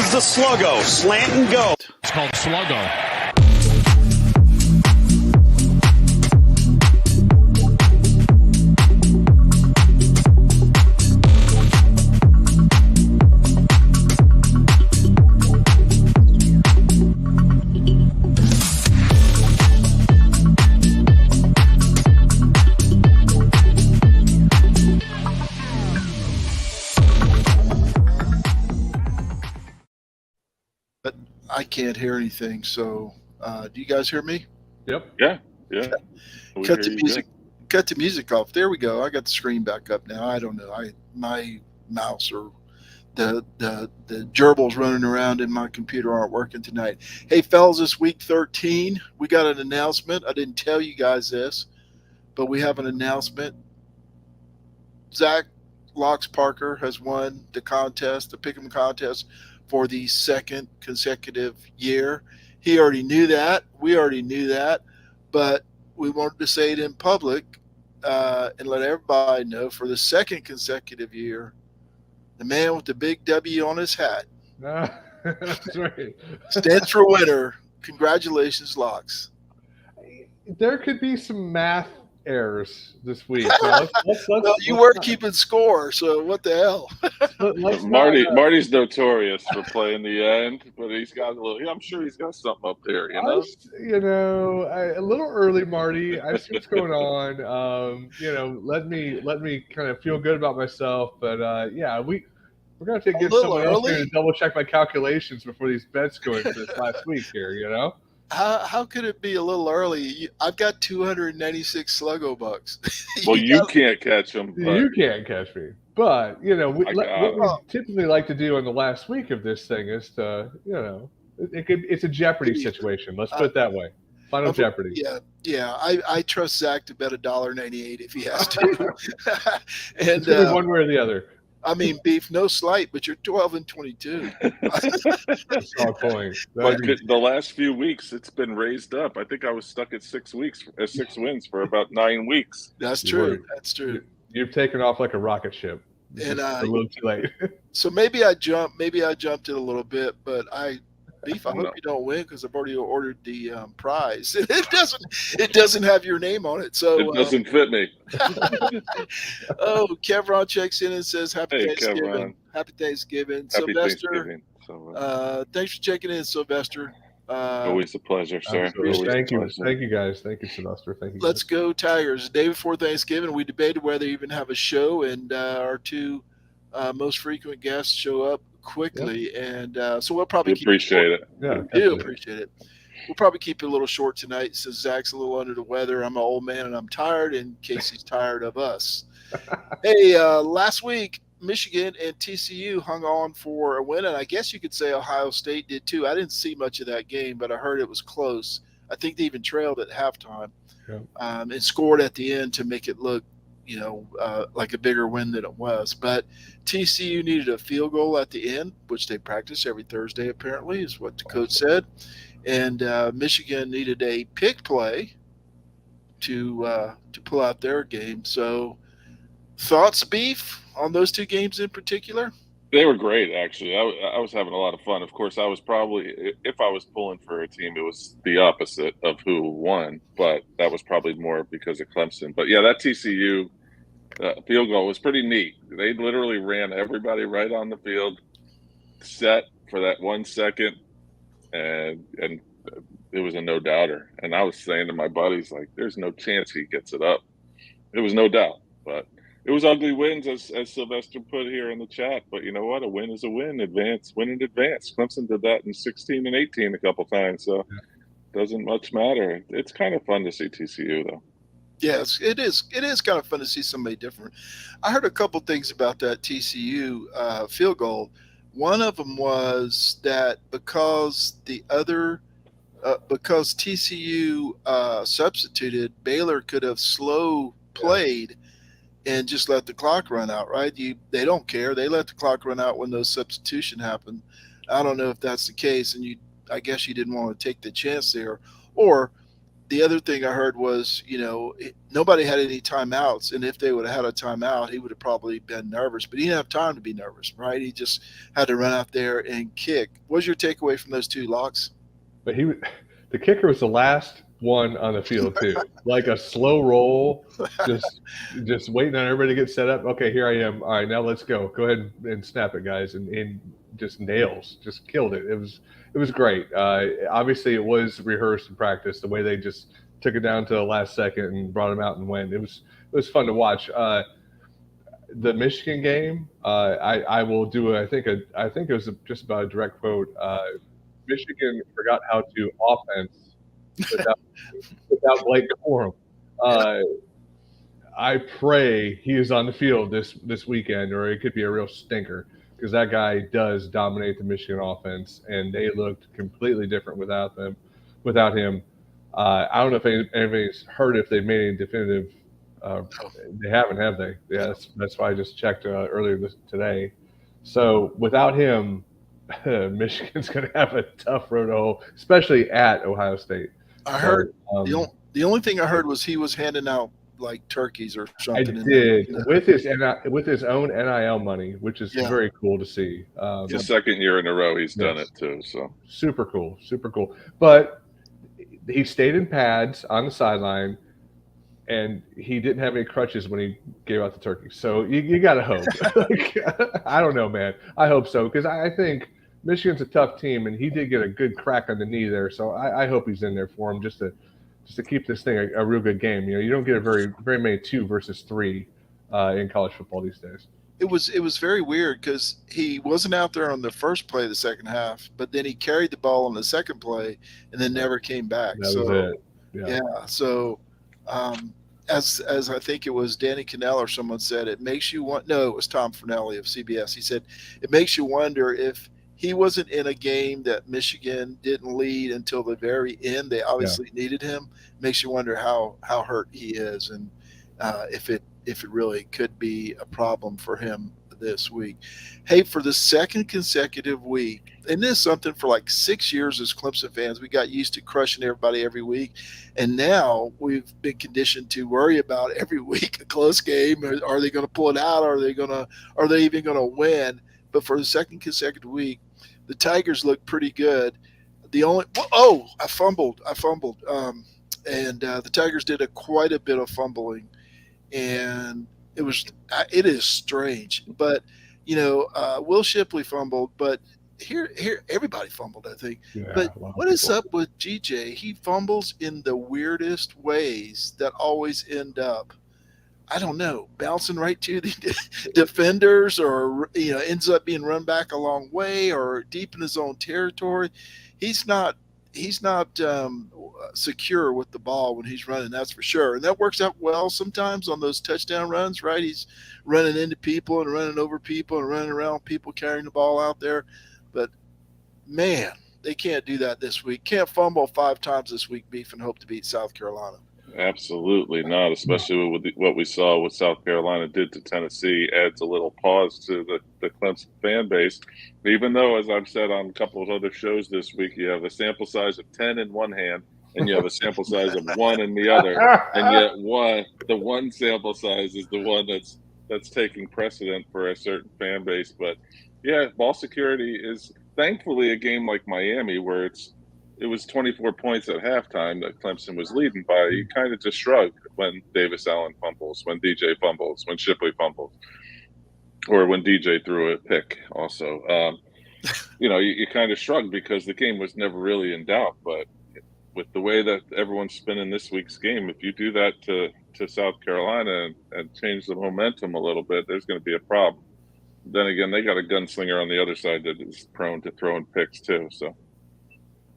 is the Sluggo. Slant and go. It's called Sluggo. I can't hear anything, so do you guys hear me? Yep. Yeah. Cut the music. Cut the music off. There we go. I got the screen back up now. I don't know. My mouse or the gerbils running around in my computer aren't working tonight. Hey, fellas, this week 13, we got an announcement. I didn't tell you guys this, but we have an announcement. Zach Locks Parker has won the contest, the Pick'em contest, for the second consecutive year. He already knew that. We already knew that. But we wanted to say it in public and let everybody know for the second consecutive year, the man with the big W on his hat That's right. stands for winner. Congratulations, Locks. There could be some math errors this week. So Well, you were keeping score, so what the hell? Marty's notorious for playing the end, but he's got a little. I'm sure he's got something up there. A little early, Marty. I see what's going on. Let me kind of feel good about myself. But we're gonna have to give someone else here to double check my calculations before these bets go into this last week here. How could it be a little early? I've got 296 Sluggo bucks. Well, you can't catch them. You can't catch me. But, what we typically like to do in the last week of this thing is to, it's a Jeopardy situation. Let's put it that way. Final Jeopardy. Yeah. I trust Zach to bet $1.98 if he has to. And one way or the other. I mean, Beef, no slight, but you're 12-22. That's all point. But the last few weeks, it's been raised up. I think I was stuck at 6 wins for about 9 weeks. That's true. That's true. You've taken off like a rocket ship. And a little too late. So maybe I jumped it a little bit, but Beef, I hope you don't win because I've already ordered the prize. It doesn't have your name on it, so it doesn't fit me. Oh, Kevron checks in and says, "Happy Thanksgiving, Kevron. Happy Thanksgiving, Happy Sylvester." Thanksgiving. Thanks for checking in, Sylvester. Always a pleasure, sir. Thank you, guys. Thank you, Sylvester. Thank you. Let's go Tigers. The day before Thanksgiving, we debated whether to even have a show, and our two most frequent guests show up quickly, and so we'll probably appreciate it. Yeah, we do appreciate it. We'll probably keep it a little short tonight since Zach's a little under the weather. I'm an old man and I'm tired, and Casey's tired of us. Hey, last week Michigan and TCU hung on for a win, and I guess you could say Ohio State did too. I didn't see much of that game, but I heard it was close. I think they even trailed at halftime, and scored at the end to make it look like a bigger win than it was. But TCU needed a field goal at the end, which they practice every Thursday, apparently, is what the coach said. And Michigan needed a pick play to pull out their game. So thoughts, Beef, on those two games in particular? They were great, actually. I was having a lot of fun. Of course, I was probably, if I was pulling for a team, it was the opposite of who won, but that was probably more because of Clemson. But yeah, that TCU field goal was pretty neat. They literally ran everybody right on the field, set for that 1 second, and it was a no-doubter. And I was saying to my buddies, like, there's no chance he gets it up. It was no doubt, but it was ugly wins, as Sylvester put here in the chat. But you know what? A win is a win. Win in advance. Clemson did that in 16 and 18 a couple times, so it doesn't much matter. It's kind of fun to see TCU, though. Yes, it is. It is kind of fun to see somebody different. I heard a couple things about that TCU field goal. One of them was that because TCU substituted, Baylor could have slow played and just let the clock run out, right? They don't care. They let the clock run out when those substitution happen. I don't know if that's the case, and I guess you didn't want to take the chance there. Or the other thing I heard was, nobody had any timeouts, and if they would have had a timeout, he would have probably been nervous. But he didn't have time to be nervous, right? He just had to run out there and kick. What's your takeaway from those two, Locks? But the kicker was the last one on the field too, like a slow roll, just waiting on everybody to get set up. Okay, here I am. All right, now let's go. Go ahead and snap it, guys, and just nails, just killed it. It was great. Obviously, it was rehearsed in practice. The way they just took it down to the last second and brought him out and went. It was fun to watch. The Michigan game, I will do. I think it was just about a direct quote. Michigan forgot how to offense without Blake Corum. I pray he is on the field this weekend, or it could be a real stinker, because that guy does dominate the Michigan offense, and they looked completely different without him. I don't know if anybody's heard if they've made any definitive. They haven't, have they? Yeah, that's why I just checked earlier today. So without him, Michigan's going to have a tough road to hoe, especially at Ohio State. I heard the only thing I heard was he was handing out like turkeys or something. I did with his own NIL money, which is very cool to see. The second year in a row he's done it too. So super cool. But he stayed in pads on the sideline, and he didn't have any crutches when he gave out the turkey. So you got to hope. I don't know, man. I hope so, because I think Michigan's a tough team, and he did get a good crack on the knee there. So I hope he's in there for him just to keep this thing a real good game. You don't get a very many 2 versus 3 in college football these days. It was very weird because he wasn't out there on the first play of the second half, but then he carried the ball on the second play and then never came back. That was it. Yeah. So as I think it was Danny Cannell or someone said, it makes you want. No, it was Tom Fornelli of CBS. He said it makes you wonder if he wasn't in a game that Michigan didn't lead until the very end. They obviously needed him. Makes you wonder how hurt he is, and if it really could be a problem for him this week. Hey, for the second consecutive week, and this is something for like 6 years as Clemson fans, we got used to crushing everybody every week, and now we've been conditioned to worry about every week a close game. Are they going to pull it out? Are they even going to win? But for the second consecutive week, the Tigers look pretty good. I fumbled. And the Tigers did quite a bit of fumbling, and it is strange. But Will Shipley fumbled, but here everybody fumbled, I think. Yeah, but what is up with GJ? He fumbles in the weirdest ways that always end up, I don't know, bouncing right to the defenders, or ends up being run back a long way or deep in his own territory. He's not secure with the ball when he's running, that's for sure. And that works out well sometimes on those touchdown runs, right? He's running into people and running over people and running around people carrying the ball out there. But, man, they can't do that this week. Can't fumble 5 times this week, Beef, and hope to beat South Carolina. Absolutely not, especially with what we saw what South Carolina did to Tennessee. Adds a little pause to the Clemson fan base, even though, as I've said on a couple of other shows this week, you have a sample size of 10 in one hand and you have a sample size of 1 in the other, and yet the one sample size is the one that's taking precedent for a certain fan base. But yeah, ball security is thankfully a game like Miami where it was 24 points at halftime that Clemson was leading by. You kind of just shrugged when Davis Allen fumbles, when DJ fumbles, when Shipley fumbles, or when DJ threw a pick also. You kind of shrugged because the game was never really in doubt. But with the way that everyone's spinning this week's game, if you do that to South Carolina and change the momentum a little bit, there's going to be a problem. Then again, they got a gunslinger on the other side that is prone to throwing picks too, so.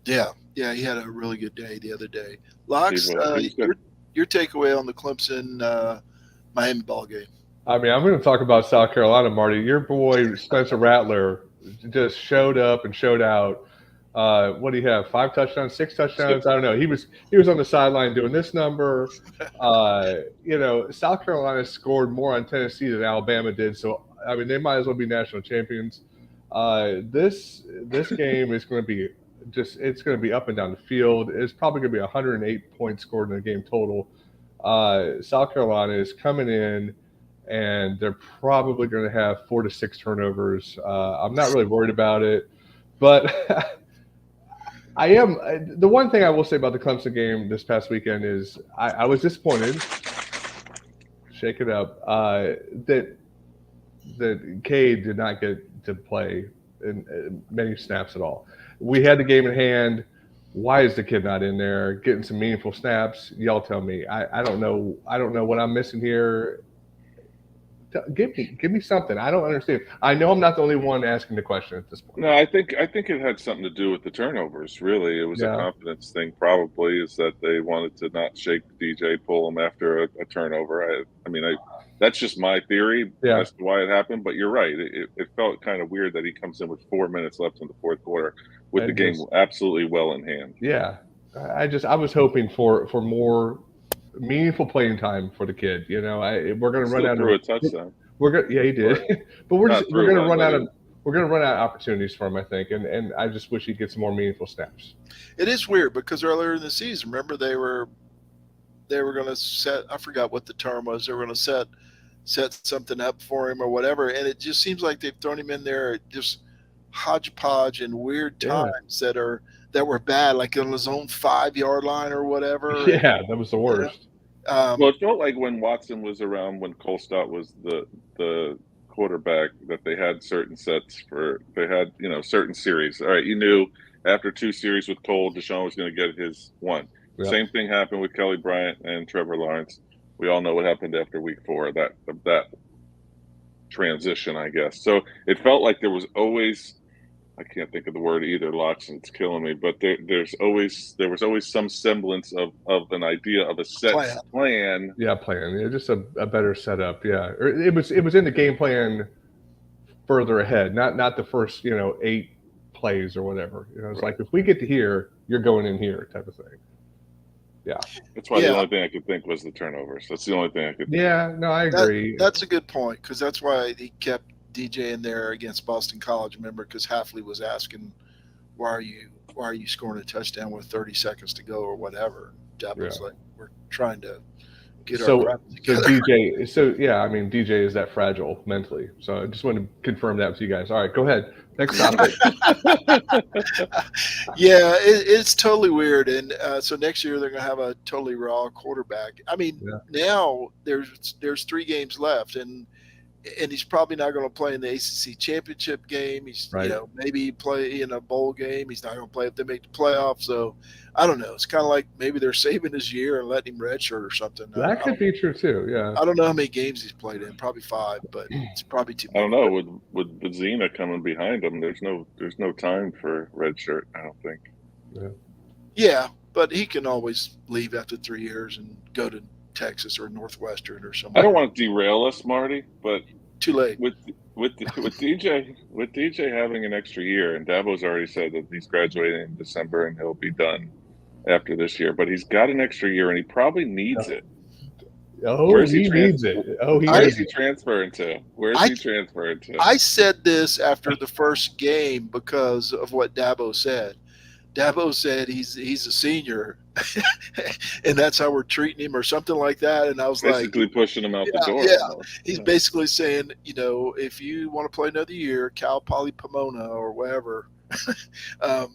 Yeah, he had a really good day the other day. Locks, your takeaway on the Clemson Miami ball game? I mean, I'm going to talk about South Carolina, Marty. Your boy Spencer Rattler just showed up and showed out. What do you have? 5 touchdowns, 6 touchdowns? I don't know. He was on the sideline doing this number. South Carolina scored more on Tennessee than Alabama did. So I mean, they might as well be national champions. This game is going to be it's going to be up and down the field. It's probably going to be 108 points scored in the game total. South Carolina is coming in, and they're probably going to have 4 to 6 turnovers. I'm not really worried about it, but I am. The one thing I will say about the Clemson game this past weekend is I was disappointed. Shake it up. That Cade did not get to play in many snaps at all. We had the game in hand. Why is the kid not in there getting some meaningful snaps? Y'all tell me. I don't know. I don't know what I'm missing here. Give me something. I don't understand. I know I'm not the only one asking the question at this point. No, I think it had something to do with the turnovers. Really, it was a confidence thing. Probably is that they wanted to not shake DJ, pull him after a turnover. I mean, that's just my theory as to why it happened. But you're right. It felt kind of weird that he comes in with 4 minutes left in the fourth quarter with the game absolutely well in hand. Yeah, I was hoping for more meaningful playing time for the kid. You know, we're going to run out of a touchdown. He did, but we're going to run out of opportunities for him, I think, and I just wish he'd get some more meaningful snaps. It is weird because earlier in the season, remember they were going to set, I forgot what the term was, they were going to set something up for him or whatever, and it just seems like they've thrown him in there at just hodgepodge and weird times that were bad, like on his own 5-yard line or whatever. Yeah, that was the worst. Well, it felt like when Watson was around, when Cole Stott was the quarterback, that they had certain sets they had certain series. All right, you knew after 2 series with Cole, Deshaun was going to get his one. Yep. Same thing happened with Kelly Bryant and Trevor Lawrence. We all know what happened after week 4, that transition, I guess. So it felt like there was always, I can't think of the word either, Locks, and it's killing me, but there was always some semblance of an idea of a set plan. Yeah, plan. Yeah, just a better setup. Yeah, it was in the game plan further ahead, not the first 8 plays or whatever. It's like, if we get to here, you're going in here type of thing. Yeah, that's why the only thing I could think was the turnovers. That's the only thing I could think. Yeah, no, I agree. That's a good point, because that's why he kept DJ in there against Boston College, remember, because Hafley was asking, why are you scoring a touchdown with 30 seconds to go or whatever? Dab was like, we're trying to get our crap together. DJ is that fragile mentally. So I just wanted to confirm that with you guys. All right, go ahead. Next topic. Yeah, it's totally weird. And so next year they're going to have a totally raw quarterback. I mean, now there's 3 games left, and he's probably not going to play in the ACC championship game. He's maybe play in a bowl game. He's not going to play if they make the playoffs. So I don't know. It's kind of like maybe they're saving his year and letting him redshirt or something. That could be true too. Yeah. I don't know how many games he's played in. Probably 5, but it's probably too many. I don't know. With Vizina coming behind him, there's no time for redshirt, I don't think. Yeah, but he can always leave after 3 years and go to Texas or Northwestern or somewhere. I don't want to derail us, Marty, but too late. With DJ having an extra year, and Dabo's already said that he's graduating in December and he'll be done after this year, but he's got an extra year and he probably needs it. Where's he needs it. Where's he transferring to? I said this after the first game because of what Dabo said. Dabo said he's a senior, and that's how we're treating him, or something like that. And I was basically pushing him out the door. Yeah, he's basically saying, if you want to play another year, Cal Poly Pomona or whatever, I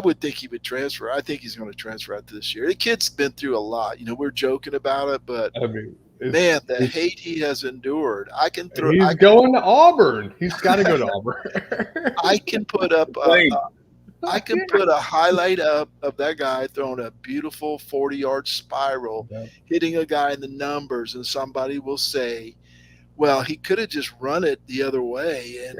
would think he would transfer. I think he's going to transfer after this year. The kid's been through a lot. We're joking about it, but man, the hate he has endured. He's going to Auburn. He's got to go to Auburn. I can put up. I can put a highlight up of that guy throwing a beautiful 40-yard spiral, hitting a guy in the numbers, and somebody will say, well, he could have just run it the other way. And,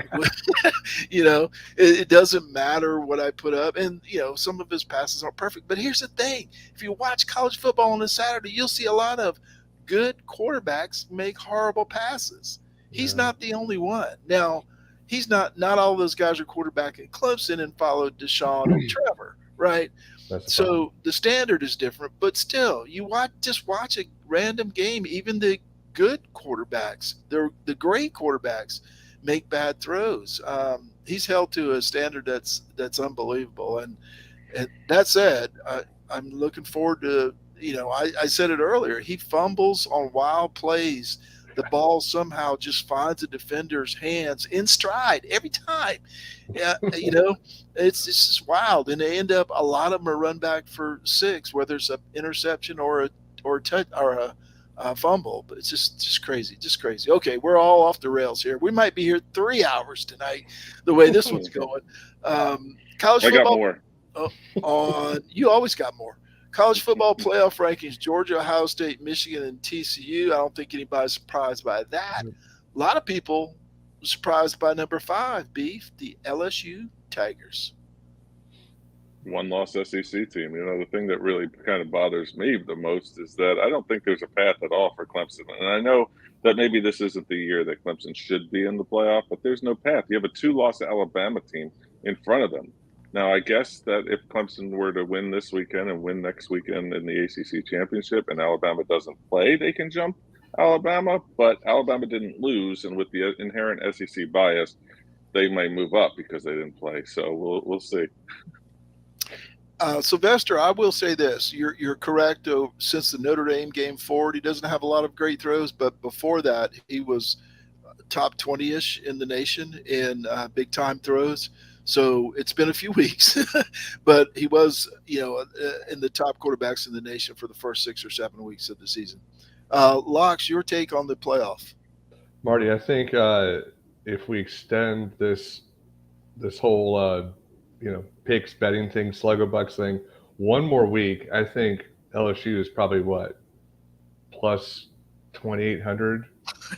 it doesn't matter what I put up. And, some of his passes aren't perfect. But here's the thing. If you watch college football on a Saturday, you'll see a lot of good quarterbacks make horrible passes. He's not the only one. Now, he's not all those guys are quarterback at Clemson and followed Deshaun and Trevor, right? So the standard is different, but still, just watch a random game. Even the good quarterbacks, the great quarterbacks, make bad throws. He's held to a standard that's unbelievable. And that said, I'm looking forward to, I said it earlier. He fumbles on wild plays. The ball somehow just finds a defender's hands in stride every time. Yeah, it's just wild. And they end up, a lot of them are run back for 6, whether it's an interception or a fumble. But it's just crazy, just crazy. Okay, we're all off the rails here. We might be here 3 hours tonight, the way this one's going. College football. I got more. You always got more. College football playoff rankings: Georgia, Ohio State, Michigan, and TCU. I don't think anybody's surprised by that. A lot of people surprised by number 5, Beef, the LSU Tigers. One-loss SEC team. The thing that really kind of bothers me the most is that I don't think there's a path at all for Clemson. And I know that maybe this isn't the year that Clemson should be in the playoff, but there's no path. You have a 2-loss Alabama team in front of them. Now, I guess that if Clemson were to win this weekend and win next weekend in the ACC championship and Alabama doesn't play, they can jump Alabama. But Alabama didn't lose, and with the inherent SEC bias, they may move up because they didn't play. So we'll see. Sylvester, I will say this: you're correct. Since the Notre Dame game forward, he doesn't have a lot of great throws, but before that, he was top 20-ish in the nation in big time throws. So it's been a few weeks, but he was, in the top quarterbacks in the nation for the first 6 or 7 weeks of the season. Locks, your take on the playoff? Marty, I think if we extend this whole picks betting thing, Sluggo Bucks thing, one more week, I think LSU is probably plus 2,800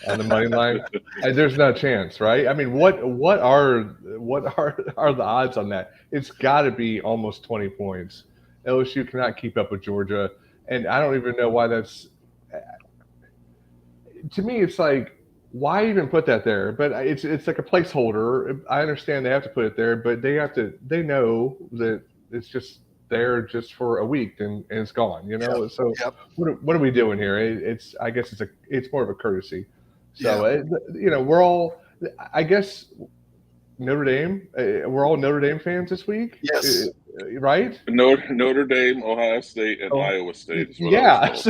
on the money line. There's no chance, right? I mean, what are the odds on that? It's got to be almost 20 points. LSU cannot keep up with Georgia, and I don't even know why that's. To me, it's like, why even put that there? But it's like a placeholder. I understand they have to put it there, but they know that it's just there just for a week and it's gone. Yep. So yep. What are we doing here? I guess it's more of a courtesy. So we're all, I guess, Notre Dame. We're all Notre Dame fans this week. Yes. Right. Notre Dame, Ohio State, and Iowa State. Is what yeah. I was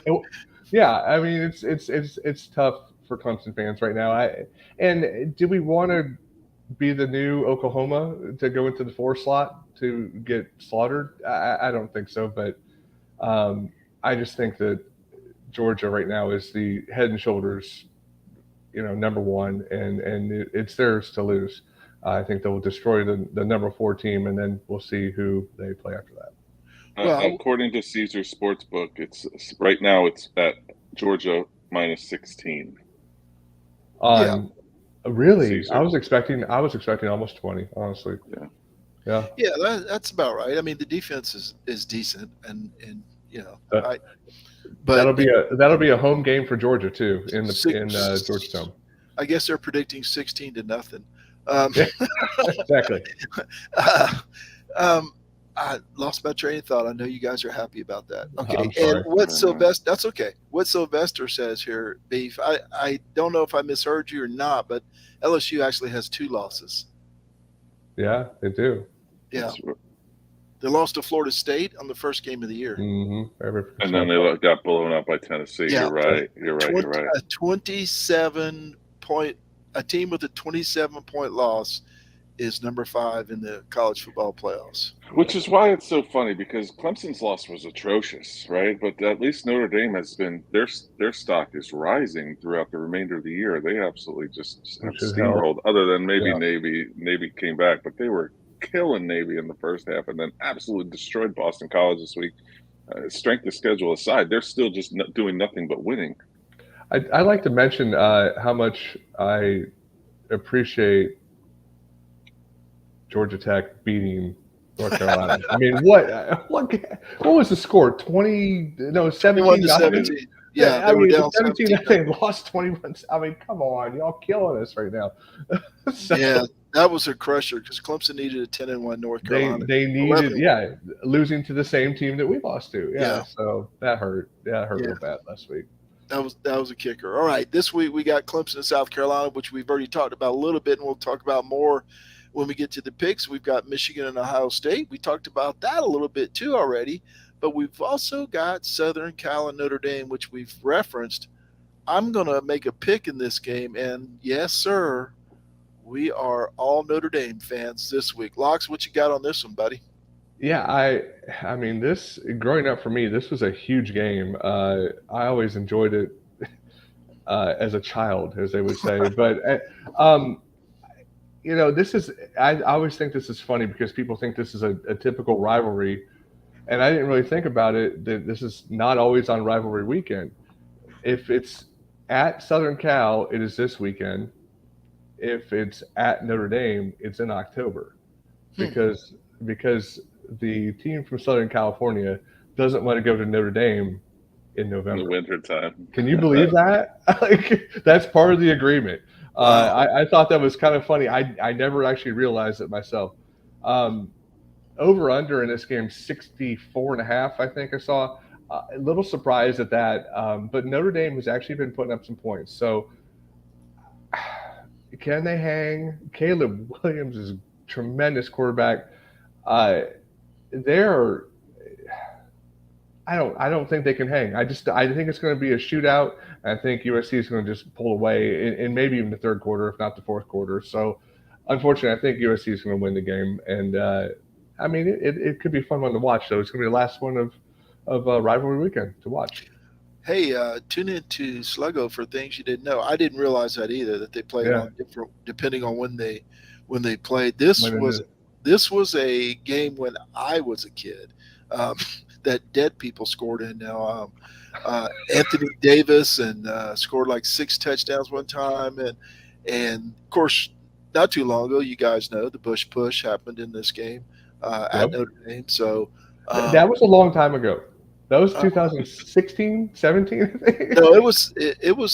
told. Yeah. I mean, it's tough for Clemson fans right now. And do we want to be the new Oklahoma to go into the 4 slot to get slaughtered? I don't think so, but I just think that Georgia right now is the head and shoulders, number 1, and it's theirs to lose. I think they will destroy the number 4 team, and then we'll see who they play after that. According to Caesar Sportsbook, it's right now it's at Georgia minus 16. Really? Caesar. I was expecting almost 20, honestly. Yeah. Yeah, that's about right. I mean, the defense is decent, and but that'll be a home game for Georgia too in Georgetown. I guess they're predicting 16-0. Exactly. I lost my train of thought. I know you guys are happy about that. Okay, and what Sylvester? That's okay. What Sylvester says here, Beef. I don't know if I misheard you or not, but LSU actually has 2 losses. Yeah, they do. Yeah, they lost to Florida State on the first game of the year, and then they got blown up by Tennessee. Yeah. You're right. A team with a 27-point loss is number 5 in the college football playoffs. Which is why it's so funny, because Clemson's loss was atrocious, right? But at least Notre Dame has been their stock is rising throughout the remainder of the year. They absolutely just have steamrolled. Other than maybe Navy came back, but they were killing Navy in the first half, and then absolutely destroyed Boston College this week. Strength of schedule aside, they're still just doing nothing but winning. I like to mention how much I appreciate Georgia Tech beating North Carolina. I mean, what was the score? 17. Yeah, I mean, 17. They lost 21. I mean, come on, y'all killing us right now. Yeah, that was a crusher because Clemson needed a 10-1 North Carolina. They needed, losing to the same team that we lost to. Yeah. So that hurt. Yeah, it hurt real bad last week. That was a kicker. All right, this week we got Clemson and South Carolina, which we've already talked about a little bit, and we'll talk about more when we get to the picks. We've got Michigan and Ohio State. We talked about that a little bit too already, but we've also got Southern Cal and Notre Dame, which we've referenced. I'm going to make a pick in this game, and yes, sir, we are all Notre Dame fans this week. Locks, what you got on this one, buddy? Yeah, I mean, this growing up for me, this was a huge game. I always enjoyed it as a child, as they would say. But this is I always think this is funny because people think this is a typical rivalry, and I didn't really think about it that this is not always on rivalry weekend. If it's at Southern Cal, it is this weekend. If it's at Notre Dame, it's in October, because the team from Southern California doesn't want to go to Notre Dame in November. In the wintertime. Can you believe that? Like, that's part of the agreement. Wow. I thought that was kind of funny. I never actually realized it myself. Over under in this game, 64.5, I think I saw. A little surprised at that. But Notre Dame has actually been putting up some points. So can they hang? Caleb Williams is a tremendous quarterback. I don't think they can hang. I think it's going to be a shootout. I think USC is going to just pull away in maybe even the third quarter, if not the fourth quarter. So, unfortunately, I think USC is going to win the game. And I mean, it could be a fun one to watch. So it's going to be the last one of rivalry weekend to watch. Hey, tune in to Sluggo for things you didn't know. I didn't realize that either, that they played on different depending on when they played. This was a game when I was a kid that dead people scored in. Now, Anthony Davis and scored like 6 touchdowns one time, and of course, not too long ago, you guys know the Bush push happened in this game at Notre Dame. So that was a long time ago. That was 2016, 17, I think. No, it was before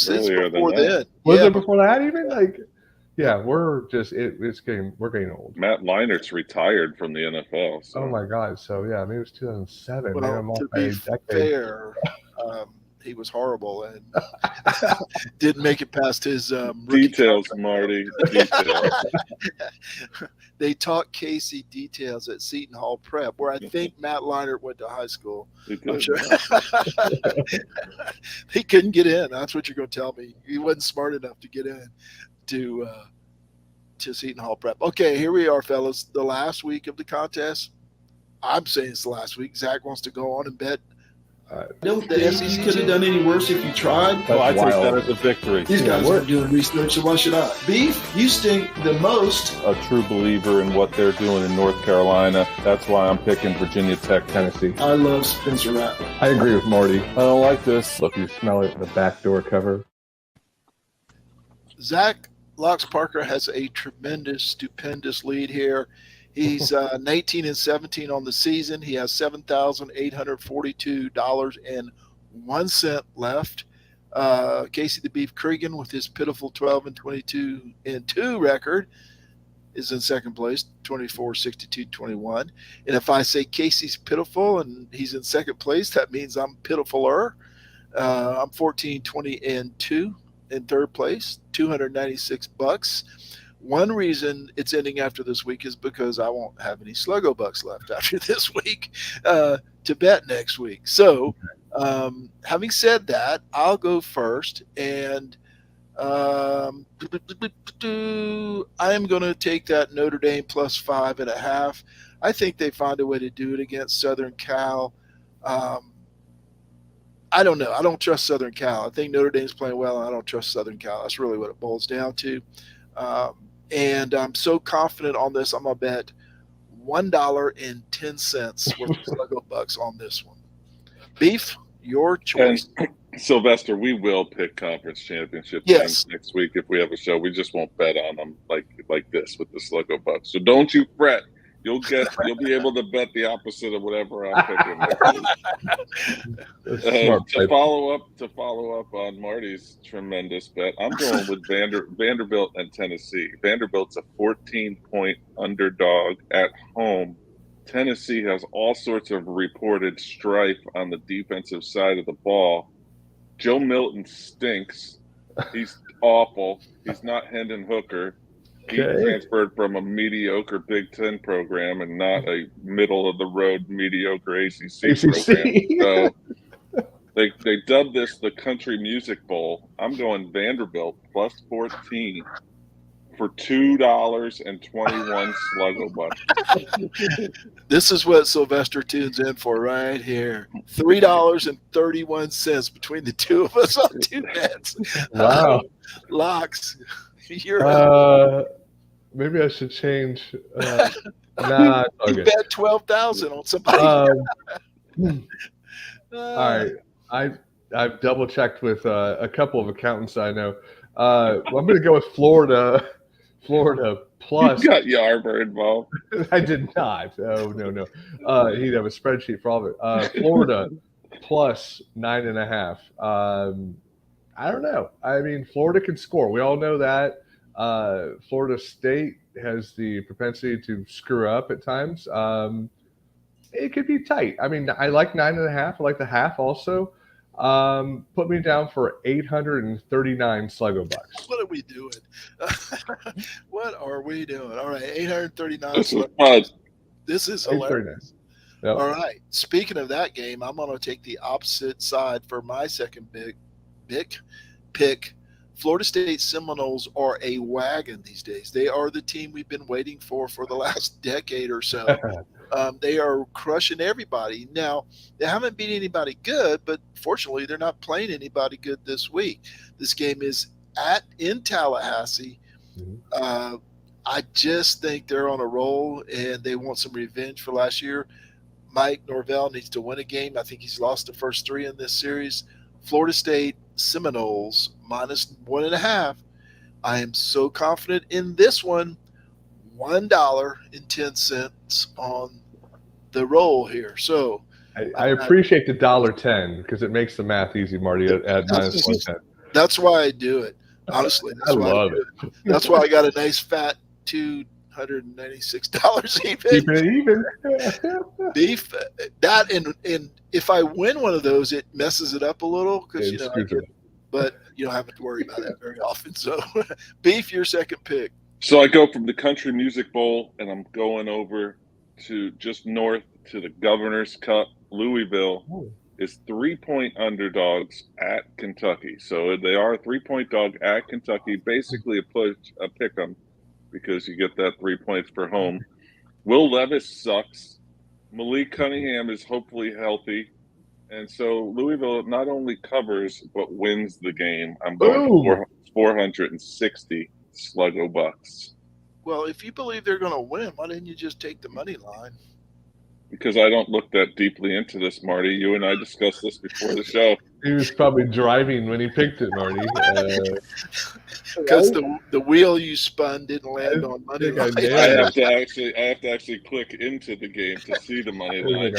then. Was it before that even? Like, yeah, we're getting old. Matt Leinert's retired from the NFL. So. Oh my God! So yeah, maybe it was 2007. Well, to be fair, he was horrible and didn't make it past his details, Marty. Details. They taught Casey details at Seton Hall Prep, where I think Matt Leinart went to high school. I'm sure. He couldn't get in. That's what you're going to tell me. He wasn't smart enough to get in to Seton Hall Prep. Okay, here we are, fellas. The last week of the contest. I'm saying it's the last week. Zach wants to go on and bet. I don't think you could have done any worse if you tried. Well, I take that as a victory. These guys are doing research, so why should I? Beef, you stink the most. A true believer in what they're doing in North Carolina. That's why I'm picking Virginia Tech, Tennessee. I love Spencer Rattler. I agree with Marty. I don't like this. Look, you smell it, the backdoor cover. Zach Locks Parker has a tremendous, stupendous lead here. He's 19-17 on the season. He has $7,842.01 left. Casey the Beef Cregan, with his pitiful 12-22-2 record, is in second place, 24-62-21. And if I say Casey's pitiful and he's in second place, that means I'm pitifuler. I'm 14-20-2 in third place, $296. One reason it's ending after this week is because I won't have any Sluggo bucks left after this week to bet next week. So, having said that, I'll go first, and I am going to take that Notre Dame plus 5.5. I think they find a way to do it against Southern Cal. I don't know. I don't trust Southern Cal. I think Notre Dame's playing well, and I don't trust Southern Cal. That's really what it boils down to. And I'm so confident on this, I'm going to bet $1.10 worth of Sluggo bucks on this one. Beef, your choice. And Sylvester, we will pick conference championship Yes. games next week if we have a show. We just won't bet on them like this with the Sluggo bucks. So don't you fret. You'll be able to bet the opposite of whatever I'm picking. To follow up on Marty's tremendous bet, I'm going with Vanderbilt and Tennessee. Vanderbilt's a 14-point underdog at home. Tennessee has all sorts of reported strife on the defensive side of the ball. Joe Milton stinks. He's awful. He's not Hendon Hooker. He transferred from a mediocre Big Ten program and not a middle-of-the-road mediocre ACC program. So they dubbed this the Country Music Bowl. I'm going Vanderbilt plus 14 for $2.21 Sluggo bucks. This is what Sylvester tunes in for right here. $3.31 between the two of us on two bets. Wow. Locks. You're maybe I should change. Nah, you bet 12,000 on somebody. All right, I've double checked with a couple of accountants I know. I'm going to go with Florida plus. You got Yarber involved. I did not. Oh no. He'd have a spreadsheet for all of it. Florida plus 9.5. I don't know. I mean, Florida can score. We all know that. Florida State has the propensity to screw up at times. It could be tight. I mean, I like 9.5. I like the half also. Put me down for 839 Sluggo bucks. What are we doing? What are we doing? All right, 839 This is Sluggo. fun. This is hilarious. Yep. All right. Speaking of that game, I'm going to take the opposite side for my second big pick. Florida State Seminoles are a wagon these days. They are the team we've been waiting for the last decade or so. They are crushing everybody. Now, they haven't beat anybody good, but fortunately, they're not playing anybody good this week. This game is in Tallahassee. Mm-hmm. I just think they're on a roll, and they want some revenge for last year. Mike Norvell needs to win a game. I think he's lost the first 3 in this series. Florida State Seminoles minus 1.5. I am so confident in this one. $1.10 on the roll here. So I appreciate the $1.10 because it makes the math easy, Marty, at minus 110. That's why I do it. Honestly, that's why love it. That's why I got a nice fat $296 even. Keeping it even. Beef that and if I win one of those, it messes it up a little because but you don't have to worry about that very often. So, Beef, your second pick. So I go from the Country Music Bowl, and I'm going over to just north to the Governor's Cup. Louisville is 3-point underdogs at Kentucky. So they are a 3-point dog at Kentucky, basically a pick 'em because you get that 3 points for home. Will Levis sucks. Malik Cunningham is hopefully healthy. And so Louisville not only covers but wins the game. I'm going for 460 Sluggo bucks. Well, if you believe they're going to win, why didn't you just take the money line? Because I don't look that deeply into this, Marty. You and I discussed this before the show. He was probably driving when he picked it, Marty. Because the wheel you spun didn't land on money line. I have to actually click into the game to see the money line.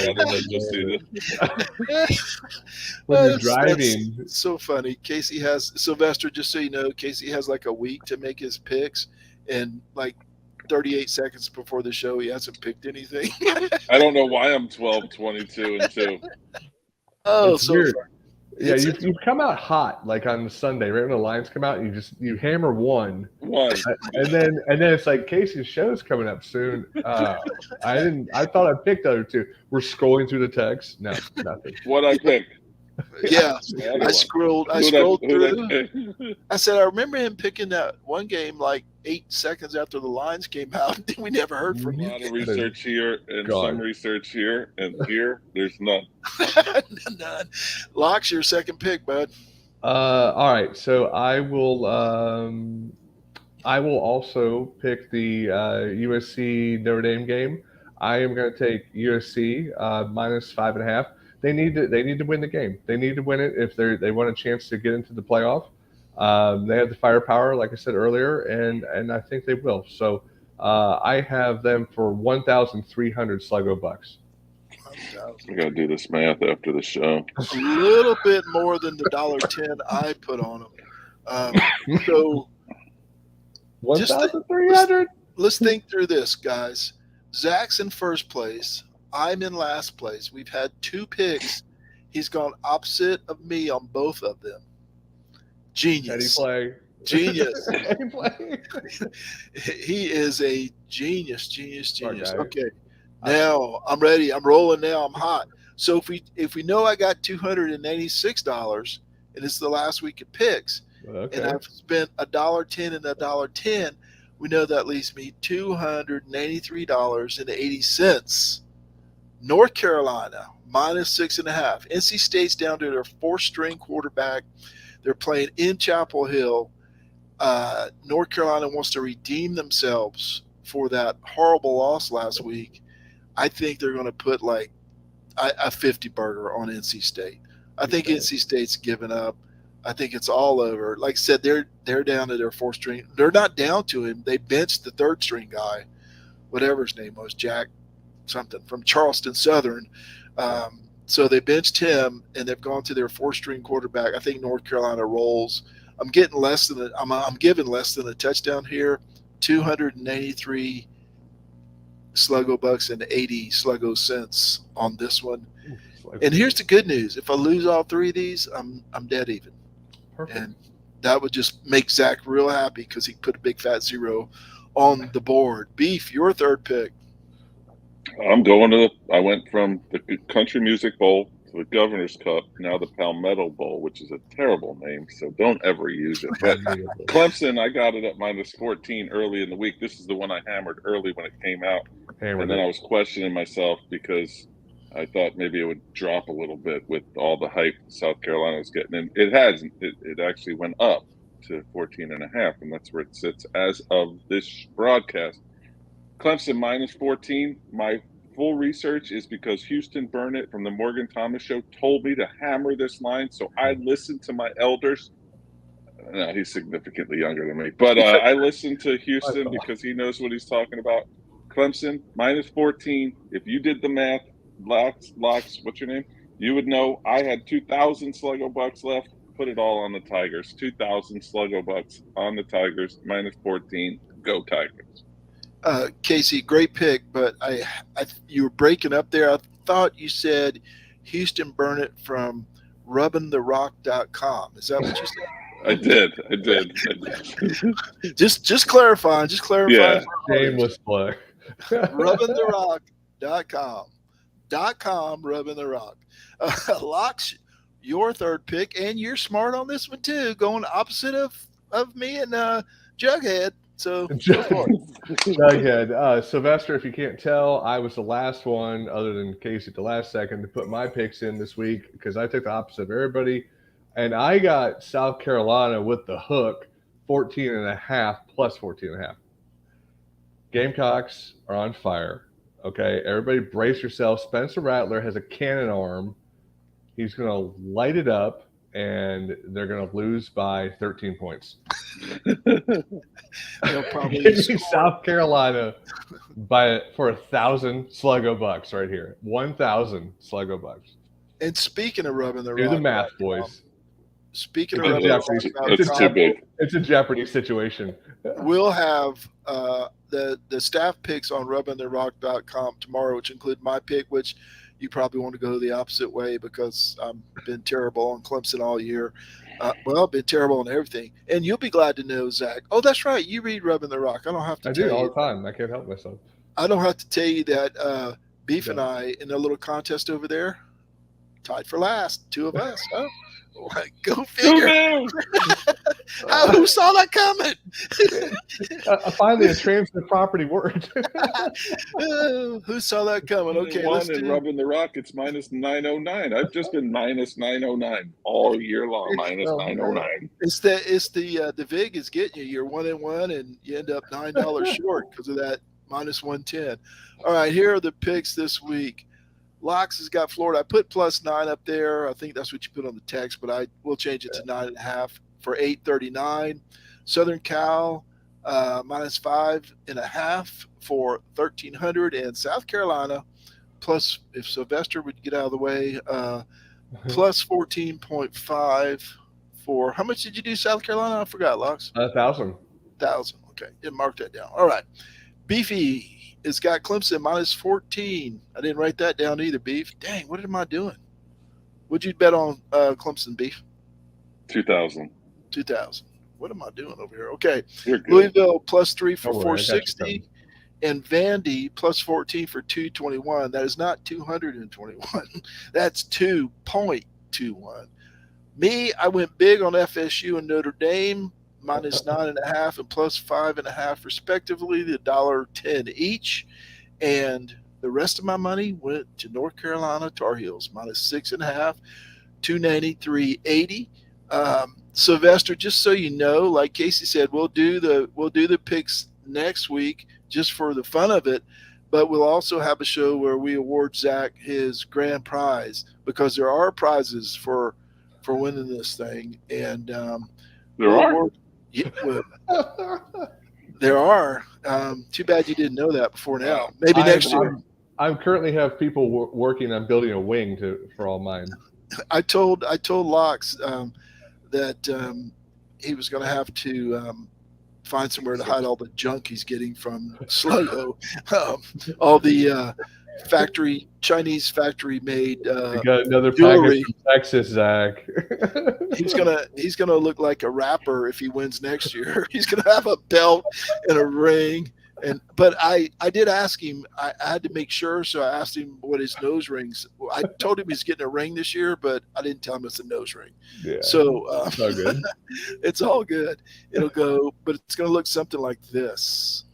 When you're driving. That's so funny. Casey has Sylvester. Just so you know, Casey has like a week to make his picks, and like 38 seconds before the show, he hasn't picked anything. I don't know why I'm 12, 22, and 2. Oh, it's so weird. far. Yeah, you come out hot like on Sunday, right when the lines come out. You hammer one, and then it's like Casey's show's coming up soon. I thought I picked the other two. We're scrolling through the text. No, nothing. What I picked? Yeah, I scrolled through. I said I remember him picking that one game like 8 seconds after the lines came out. We never heard from him. A lot of research here and some research here, and here there's none. None. Locks, your second pick, bud. All right, so I will also pick the USC Notre Dame game. I am going to take USC minus 5.5. They need to win the game. They need to win it if they want a chance to get into the playoff. They have the firepower, like I said earlier, and I think they will. So I have them for 1,300 Sluggo bucks. I gotta do this math after the show. A little bit more than the $1.10 I put on them. So 1,300. Let's think through this, guys. Zach's in first place. I'm in last place. We've had 2 picks He's gone opposite of me on both of them. Genius. Play. Genius. Play. He is a genius. Okay. Now I'm ready. I'm rolling now. I'm hot. So if we know I got $286 and it's the last week of picks, and I've spent $1.10 and $1.10, we know that leaves me $283.80. North Carolina -6.5. NC State's down to their 4th-string quarterback. They're playing in Chapel Hill. North Carolina wants to redeem themselves for that horrible loss last week. I think they're going to put like a 50 burger on NC State. I think NC State's given up. I think it's all over. Like I said, they're down to their 4th string. They're not down to him. They benched the 3rd string guy, whatever his name was, Jack something from Charleston Southern. So they benched him, and they've gone to their 4th string quarterback. I think North Carolina rolls. I'm giving less than a touchdown here. 283 Sluggo bucks and 80 Sluggo cents on this one. And here's the good news: if I lose all 3 of these, I'm dead even. Perfect. And that would just make Zach real happy because he put a big fat 0 on the board. Beef, your 3rd pick. I went from the Country Music Bowl to the Governor's Cup, now the Palmetto Bowl, which is a terrible name, so don't ever use it. But Clemson, I got it at -14 early in the week. This is the one I hammered early when it came out. And then I was questioning myself because I thought maybe it would drop a little bit with all the hype South Carolina was getting. And it hasn't. It actually went up to 14.5, and that's where it sits as of this broadcast. Clemson -14. My full research is because Houston Burnett from the Morgan Thomas Show told me to hammer this line, so I listened to my elders. No, he's significantly younger than me, but I listened to Houston because he knows what he's talking about. Clemson -14. If you did the math, Locks, what's your name? You would know I had 2,000 Sluggo bucks left. Put it all on the Tigers. 2,000 Sluggo bucks on the Tigers. -14. Go Tigers. Casey, great pick, but you were breaking up there. I thought you said Houston Burnett from rubbingtherock.com. Is that what you said? I did. Just clarifying. Yeah. Shameless plug. rubbingtherock.com. Rubbing the Rock. Locks, your 3rd pick, and you're smart on this one too, going opposite of me and Jughead. So Jughead. Sylvester, if you can't tell, I was the last one, other than Casey at the last second, to put my picks in this week because I took the opposite of everybody. And I got South Carolina with the hook, 14.5 plus 14.5. Gamecocks are on fire. Okay, everybody brace yourself. Spencer Rattler has a cannon arm. He's going to light it up, and they're going to lose by 13 points. They'll probably Give me South Carolina for 1,000 Sluggo bucks right here. 1,000 Sluggo bucks. And speaking of rubbing the rock, do the math, boys. Speaking of rubbing the rock, it's a Jeopardy situation. We'll have the staff picks on rubbingtherock.com tomorrow, which include my pick, which you probably want to go the opposite way because I've been terrible on Clemson all year. I've been terrible on everything. And you'll be glad to know, Zach. Oh, that's right. You read Rubbing the Rock. I don't have to tell you. I do all the time. I can't help myself. I don't have to tell you that Beef and I, in a little contest over there, tied for last. 2 of us. Oh, go figure. Who saw that coming? Finally, a transitive property word. Who saw that coming? Okay, let's do. Rubbing the Rock, it's -909. I've just been -909 all year long. -909. It's the VIG is getting you. You're 1-1, and you end up $9 short because of that -110. All right, here are the picks this week. Locks has got Florida. I put +9 up there. I think that's what you put on the text, but I will change it to 9.5 for 839. Southern Cal -5.5 for 1,300, and South Carolina plus, if Sylvester would get out of the way, plus 14.5 for, how much did you do South Carolina? I forgot, Locks. 1,000. 1,000. Okay, didn't mark that down. All right. Beefy has got Clemson -14. I didn't write that down either, Beef. Dang, what am I doing? Would you bet on Clemson, Beef? 2,000. 2,000. What am I doing over here? Okay. You're good. Louisville +3 for Don't worry, I got you 460. And Vandy +14 for 221. That is not 221. That's 2.21. Me, I went big on FSU and Notre Dame, -9.5 and +5.5 respectively, the $1.10 each. And the rest of my money went to North Carolina Tar Heels, -6.5, 293.80. Sylvester, just so you know, like Casey said, we'll do the picks next week just for the fun of it, but we'll also have a show where we award Zach his grand prize, because there are prizes for winning this thing, and there are. Too bad you didn't know that before now. Maybe next year. I currently have people working on building a wing for all mine. I told Locks that he was going to have to find somewhere to hide all the junk he's getting from Sluggo, all the Chinese factory made I got another jewelry. package from Texas, Zach. He's gonna look like a rapper if he wins next year. He's gonna have a belt and a ring. But I did ask him. I had to make sure, so I asked him what his nose rings. I told him he's getting a ring this year, but I didn't tell him it's a nose ring. Yeah. So It's all good. it's all good. It'll go, but it's going to look something like this.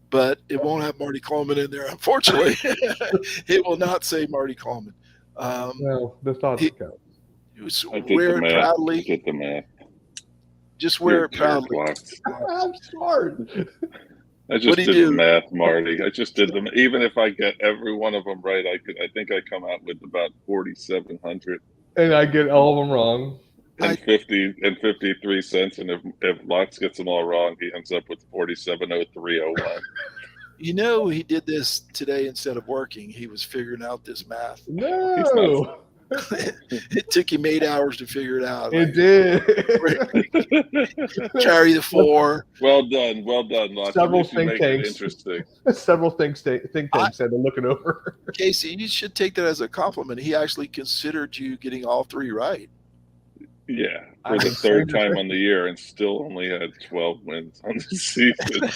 But it won't have Marty Coleman in there, unfortunately. It will not say Marty Coleman. Well, the thoughts count. He was I did wear the it math. proudly. I did the math. Just wear it You're proudly. I'm smart. I just What'd he did do? the math, Marty. I just did them. Even if I get every one of them right, I think I come out with about 4,700 And I get all of them wrong. and 53 cents. And if Locks gets them all wrong, he ends up with 47.0301. You know, he did this today instead of working. He was figuring out this math. No. It took him 8 hours to figure it out. It did. Carry the 4. Well done, Locks. Several At least you think make it tanks. interesting. Several think tanks said they're looking over. Casey, you should take that as a compliment. He actually considered you getting all 3 right. Yeah, for the third time on the year, and still only had 12 wins on the season.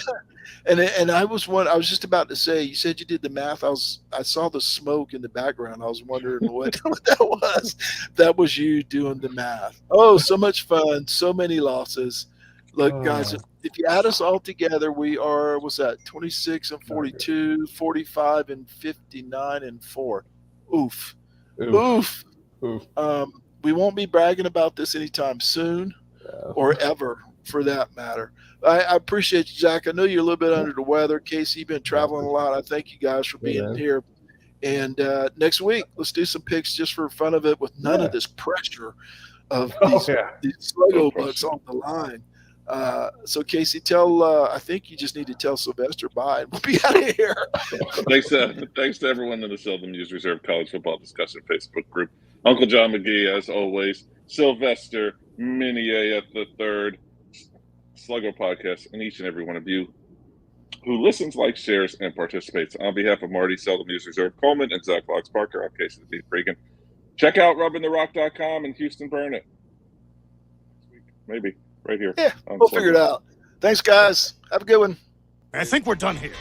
And I was just about to say, you said you did the math. I saw the smoke in the background. I was wondering what that was. That was you doing the math. Oh, so much fun. So many losses. Look, guys, if you add us all together, we are, what's that, 26 and 42, 45 and 59 and 4. Oof. Oof. We won't be bragging about this anytime soon or ever, for that matter. I appreciate you, Jack. I know you're a little bit under the weather. Casey, you've been traveling a lot. I thank you guys for being here. And next week, let's do some picks just for fun of it, with none of this pressure of these Sluggo bucks on the line. So, Casey, I think you just need to tell Sylvester bye, and we'll be out of here. Thanks to everyone in the Seldom Used Reserve College Football Discussion Facebook group. Uncle John McGee, as always, Sylvester, Mini AF the Third, Sluggo Podcast, and each and every one of you who listens, likes, shares, and participates. On behalf of Marty, Seldom Used Reserve Coleman, and Zach Locks Parker, I'm Casey the Beef Regan. Check out rubbingtherock.com and Houston Burn It. Maybe right here. Yeah, we'll figure it out. Thanks, guys. Have a good one. I think we're done here.